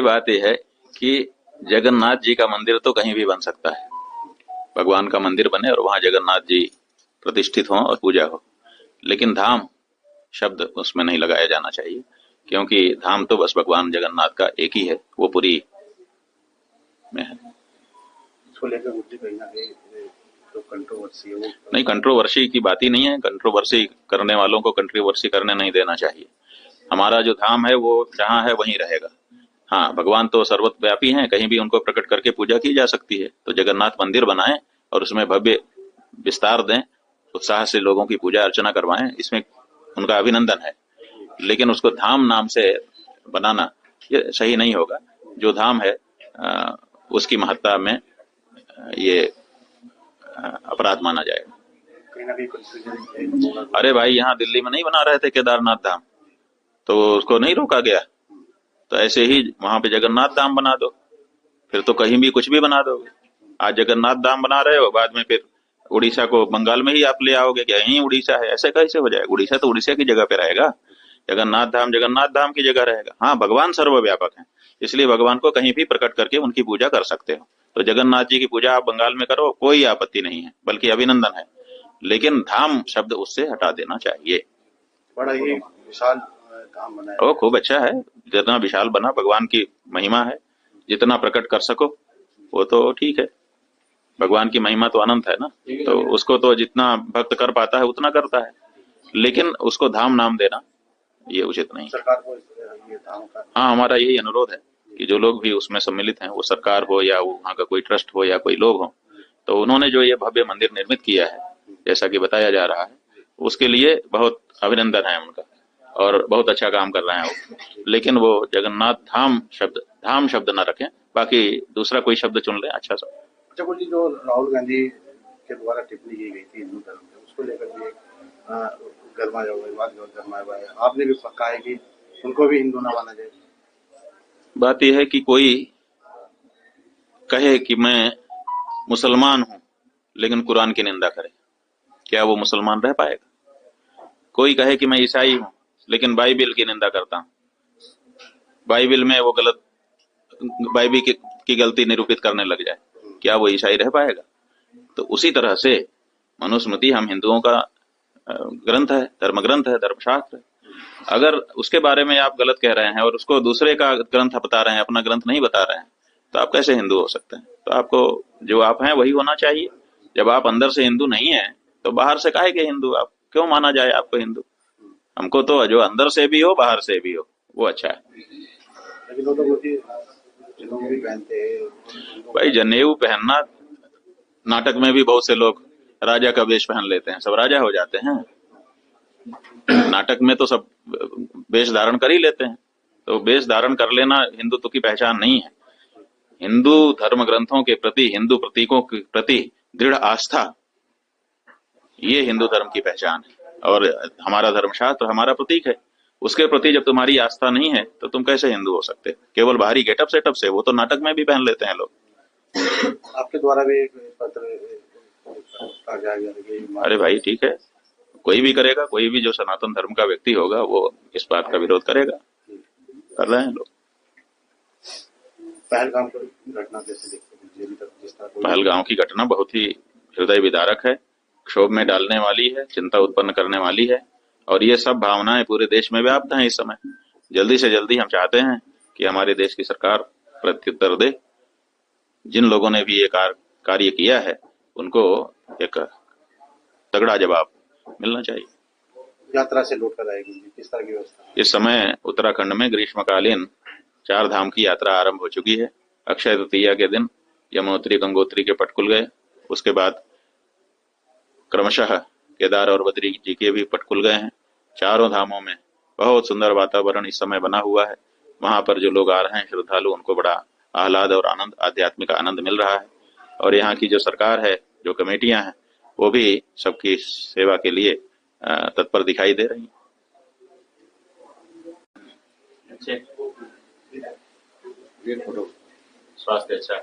बात यह है कि जगन्नाथ जी का मंदिर तो कहीं भी बन सकता है, भगवान का मंदिर बने और वहां जगन्नाथ जी प्रतिष्ठित हों और पूजा हो, लेकिन धाम शब्द उसमें नहीं लगाया जाना चाहिए, क्योंकि धाम तो बस भगवान जगन्नाथ का एक ही है, वो पुरी में है। इसको लेकर मुझे कहीं ना कहीं जो कंट्रोवर्सी है वो नहीं, कंट्रोवर्सी की बात ही नहीं है, कंट्रोवर्सी करने वालों को कंट्रोवर्सी करने नहीं देना चाहिए। हमारा जो धाम है वो जहाँ है वहीं रहेगा। हाँ, भगवान तो सर्वव्यापी हैं, कहीं भी उनको प्रकट करके पूजा की जा सकती है, तो जगन्नाथ मंदिर बनाएं और उसमें भव्य विस्तार दें, उत्साह से लोगों की पूजा अर्चना करवाएं, इसमें उनका अभिनंदन है। लेकिन उसको धाम नाम से बनाना ये सही नहीं होगा। जो धाम है उसकी महत्ता में ये अपराध माना जाएगा। कहीं ना कहीं कंफ्यूजन। अरे भाई, यहाँ दिल्ली में नहीं बना रहे थे केदारनाथ धाम, तो उसको नहीं रोका गया, तो ऐसे ही वहां पे जगन्नाथ धाम बना दो, फिर तो कहीं भी कुछ भी बना दोगे। आज जगन्नाथ धाम बना रहे हो, बाद में फिर उड़ीसा को बंगाल में ही आप ले आओगे, क्या यही उड़ीसा है? ऐसे कैसे हो जाएगा? उड़ीसा तो उड़ीसा की जगह पे रहेगा, जगन्नाथ धाम की जगह रहेगा। हाँ, भगवान सर्वव्यापक है, इसलिए भगवान को कहीं भी प्रकट करके उनकी पूजा कर सकते हो। तो जगन्नाथ जी की पूजा आप बंगाल में करो, कोई आपत्ति नहीं है, बल्कि अभिनंदन है, लेकिन धाम शब्द उससे हटा देना चाहिए। बड़ा ही विशाल धाम बनाया वो खूब अच्छा है, जितना विशाल बना, भगवान की महिमा है, जितना प्रकट कर सको वो तो ठीक है। भगवान की महिमा तो अनंत है ना, तो उसको तो जितना भक्त कर पाता है उतना करता है, लेकिन उसको धाम नाम देना ये उचित नहीं। सरकार को ये धाम का। हाँ, हमारा यही अनुरोध है कि जो लोग भी उसमें सम्मिलित हैं, वो सरकार हो या वो वहाँ का कोई ट्रस्ट हो या कोई लोग हो, तो उन्होंने जो ये भव्य मंदिर निर्मित किया है, जैसा कि बताया जा रहा है, उसके लिए बहुत अभिनंदन है उनका, और बहुत अच्छा काम कर रहे हैं वो। लेकिन वो जगन्नाथ धाम शब्द न रखें, बाकी दूसरा कोई शब्द चुन लें अच्छा सा। अच्छा, कुछ जो राहुल गांधी के द्वारा टिप्पणी की गई थी हिंदू धर्म में, उसको लेकर भी गरमाया हुआ विवाद गरमाया हुआ है। आपने भी कहा है कि उनको भी हिंदू ना माना जाए। बात यह है कि कोई कहे कि मैं मुसलमान हूं लेकिन कुरान की निंदा करे, क्या वो मुसलमान रह पाएगा? कोई कहे कि मैं ईसाई हूं लेकिन बाइबिल की निंदा करता हूं, बाइबिल में वो गलत, बाइबिल की गलती निरूपित करने लग जाए, क्या वो ईसाई रह पाएगा? तो उसी तरह से मनुस्मृति हम हिंदुओं का ग्रंथ है, धर्म ग्रंथ है, धर्मशास्त्र है। अगर उसके बारे में आप गलत कह रहे हैं और उसको दूसरे का ग्रंथ बता रहे हैं, अपना ग्रंथ नहीं बता रहे हैं, तो आप कैसे हिंदू हो सकते हैं? तो आपको जो आप हैं वही होना चाहिए। जब आप अंदर से हिंदू नहीं है तो बाहर से काहे के हिंदू? आप क्यों माना जाए आपको हिंदू? हमको तो जो अंदर से भी हो बाहर से भी हो वो अच्छा है। लेकिन वो तो जनेऊ भी पहनते हैं। भाई, जनेऊ पहनना, नाटक में भी बहुत से लोग राजा का वेश पहन लेते हैं, सब राजा हो जाते हैं? नाटक में तो सब वेश धारण कर ही लेते हैं, तो वेश धारण कर लेना हिंदुत्व की पहचान नहीं है। हिंदू धर्म ग्रंथों के प्रति, हिंदू प्रतीकों के प्रति दृढ़ आस्था, ये हिंदू धर्म की पहचान है, और हमारा धर्मशास्त्र हमारा प्रतीक है। उसके प्रति जब तुम्हारी आस्था नहीं है तो तुम कैसे हिंदू हो सकते? केवल बाहरी गेटअप सेटअप से, वो तो नाटक में भी पहन लेते हैं लोग। आपके द्वारा भी एक पत्र आ जाएगा। अरे भाई ठीक है, कोई भी करेगा, कोई भी जो सनातन धर्म का व्यक्ति होगा वो इस बात का विरोध करेगा, कर रहे हैं लोग। पहलगाम की घटना कैसे देखते हैं? पहलगाम की घटना बहुत ही हृदय विदारक है, क्षोभ में डालने वाली है, चिंता उत्पन्न करने वाली है, और ये सब भावनाएं पूरे देश में व्याप्त हैं इस समय। जल्दी से जल्दी हम चाहते हैं कि हमारे देश की सरकार प्रत्युत्तर दे। जिन लोगों ने भी ये कार्य किया है उनको एक तगड़ा जवाब मिलना चाहिए। यात्रा से लौटकर आएगी, किस तरह की व्यवस्था? इस समय उत्तराखंड में ग्रीष्मकालीन 4 धाम की यात्रा आरंभ हो चुकी है। अक्षय तृतीया के दिन यमुनोत्री गंगोत्री के पट खुल गए, उसके बाद क्रमशः केदार और बद्री जी के भी पट खुल गए हैं। चारों धामों में बहुत सुंदर वातावरण इस समय बना हुआ है। वहां पर जो लोग आ रहे हैं श्रद्धालु, उनको बड़ा आह्लाद और आनंद, आध्यात्मिक आनंद मिल रहा है, और यहाँ की जो सरकार है, जो कमेटियां हैं, वो भी सबकी सेवा के लिए तत्पर दिखाई दे रही हैं। अच्छे, स्वास्थ्य अच्छा।